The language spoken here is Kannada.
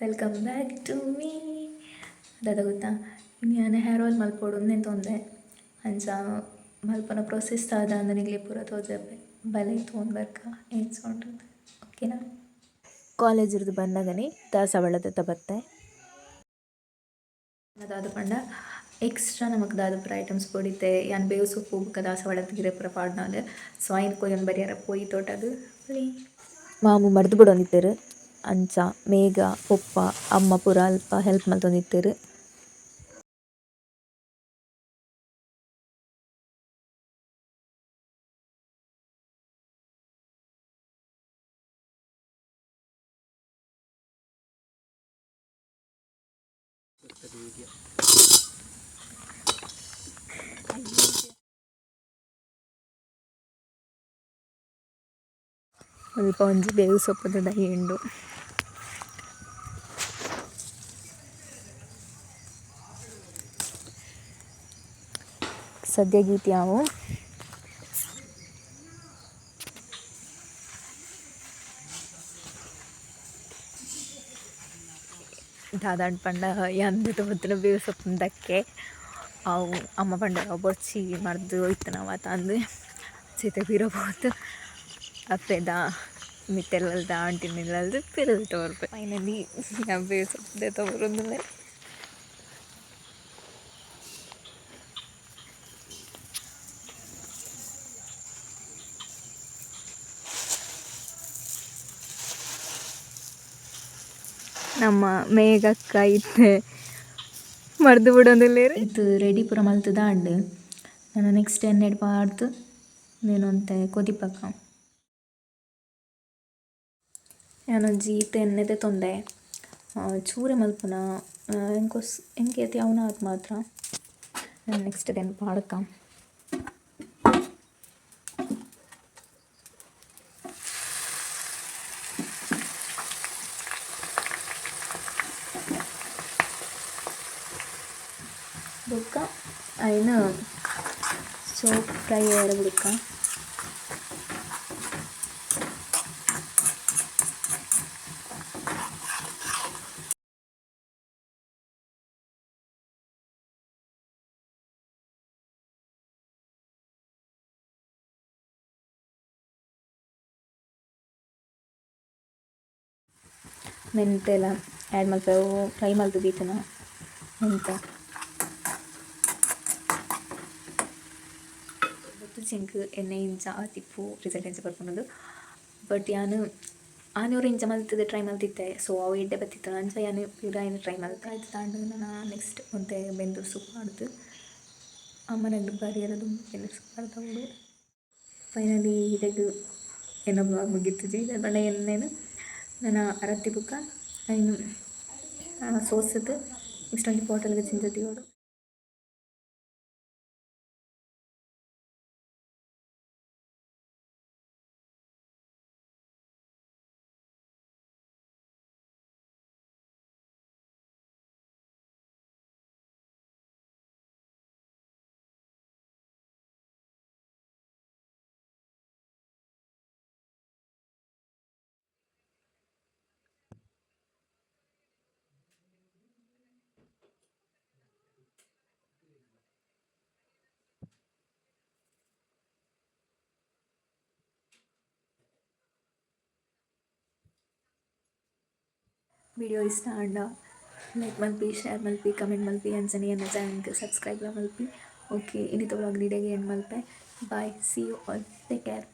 Welcome back to me. ಅದಾದ ಗೊತ್ತಾ ಇನ್ನು ನಾನು ಹೇರ್ ಆಯಿಲ್ ಮಲ್ಪೋಡು ಒಂದೇನು ತೊಂದರೆ ಅಂಚ ಮಲ್ಪನ ಪ್ರೊಸೆಸ್ ಆದ ನನಗೆ ಪೂರ ತೋಜಪ್ಪೆ ಬಲೆ ತೊಗೊಂಡ್ಬರ್ಕ ಏನು ಸೌಂಡ್ ಓಕೆನಾ. ಕಾಲೇಜ್ ಇರ್ದು ಬಂದಾಗನೇ ದಾಸವಾಳದ ಬತ್ತೆ ಅದಾದ ಪಂಡ ಎಕ್ಸ್ಟ್ರಾ ನಮಕ್ ದಾದ ಐಟಮ್ಸ್ ಕೊಡಿತೆ ಯಾನ್ ಬೇವು ಸೊಪ್ಪು ಬುಕ್ಕ ದಾಸವಾಳದ ಗಿರೆ ಪೂರ ಪಾಡ್ನಾಲೆ ಸೊ ಆಯ್ನ ಕೊಯ್ಯೊಂದು ಬರಿಯಾರ ಪೋಯಿ ತೋಟದು ಮಾಮು ಮಡ್ದು ಬಿಡೊಂದಿತ್ತೇರು ಅಂಚ ಮೇಘ ಪೊಪ್ಪ ಅಮ್ಮ ಪೂರ ಅಲ್ಪ ಹೆಲ್ಪ್ ಮಲ್ತೊಂದಿತ್ತೇರು. ಸ್ವಲ್ಪ ಒಂಜಿ ಬೇವು ಸೊಪ್ಪುದ ದಹಿ ಉಂಡು. ಸದ್ಯ ಗೀತಿ ಅವು ದಾದಾಂಡ್ ಪಂಡ ಎಂದ ತೊಗೊತ್ತಿನ ಬೇವು ಸೊಪ್ಪಿನ ದಕ್ಕೆ ಅವು ಅಮ್ಮ ಪಂಡ ಬೊಚ್ಚಿ ಮರ್ದು ಹೋಯ್ತು ನಾವು ತಂದು ಸೀತೆ ಬೀರಬಹುದು ಅಪ್ಪೆದ ಮಿಟ್ಟೆಲ್ಲದ ಆಂಟಿನೆಲ್ಲದು ಪಿರಲ್ ತೋರ್ಪೆ ಫೈನಲಿ ಬೇವು ಸೊಪ್ಪು ತಗೊರೊಂದು ನಮ್ಮ ಮೇಘಕ್ಕ ಇತ್ತೆ ಮರ್ದು ಬಿಡೋದಿಲ್ಲೇರು ಇದು ರೆಡಿ ಪೂರ ಮಲ್ತದ ಅಂಡು ನಾನು ನೆಕ್ಸ್ಟ್ ಎಣ್ಣೆಡ್ ಪಾಡ್ದು ನೀನೊಂತೆ ಕೊದಿಪಕ್ಕ ನಾನೊಂಜಿ ಈತ ಎಣ್ಣೆದೆ ತೊಂದೆ ಚೂರೆ ಮಲ್ಪುನ ಎಂಕೆ ಅವನ ಆತ್ ಮಾತ್ರ ನಾನು ನೆಕ್ಸ್ಟ್ ದೆನ್ ಪಾಡ್ಕ ಬುಕ್ಕ అయిన ಸೋಪ್ ಫ್ರೈ ಆರ ಬುಕ್ಕ ಮೆಂತೆಲ್ಲ ಆ್ಯಡ್ ಮಲ್ಪೆವು ಫ್ರೈ ಮಲ್ತದೀತನ ಮೆಂತೆ ಜಿಂಕ್ ಎಣ್ಣೆ ಇಂಚ ತಿಪ್ಪು ರಿಸಲ್ಟ್ ಇಂಚ ಬರ್ಪುನದು ಬಟ್ ಆನೂರು ಇಂಚ ಮಲ್ತದೆ ಟ್ರೈ ಮಲ್ತಿದ್ದೆ ಸೊ ಅವು ಎಡ್ಡೆ ಬತ್ತಿತ್ತು ಅಂಚ ಯಾನು ಪೂರ ಏನು ಟ್ರೈ ಮಲ್ತ ಆಯ್ತು ತಾಂಡು ನಾನು ನೆಕ್ಸ್ಟ್ ಒಂತೆ ಬೆಂದು ಸೂಪ್ ಮಾಡಿದ್ದು ಅಮ್ಮನಾಗ ಬರಿಯರದು ಬೆಂದು ಸೂಪ್ ಮಾಡ್ತವಳು ಫೈನಲಿ ಇದಕ್ಕೆ ಏನೋ ಬ್ಲಾಗ್ ಮುಗಿತು ಇದು ಬಣ್ಣ ಎಣ್ಣೆನು ನಾನು ಅರತ್ತಿ ಬುಕ್ಕ ಇನ್ನು ಸೋಸದು ಇಷ್ಟೊಂದು ಬಾಟಲ್ಗೆ ಚಿಂಜತಿಗೋಡು. ವಿಡಿಯೋ ಇಷ್ಟ ಆಂಡ ಲೈಕ್ ಮಲ್ಪಿ ಶೇರ್ ಮಲ್ಪಿ ಕಮೆಂಟ್ ಮಲ್ಪಿ ಅಂಚನೆ ನನ್ನ ಚಾನಲ್ಗೆ ಸಬ್ಸ್ಕ್ರೈಬ್ ಮಲ್ಪಿ. ಓಕೆ ಇನ್ನಿತ ವ್ಲಾಗ್ ನೀಡಾಗೆ ಎಂಡ್ ಮಲ್ಪೆ. Bye, see you all, take care.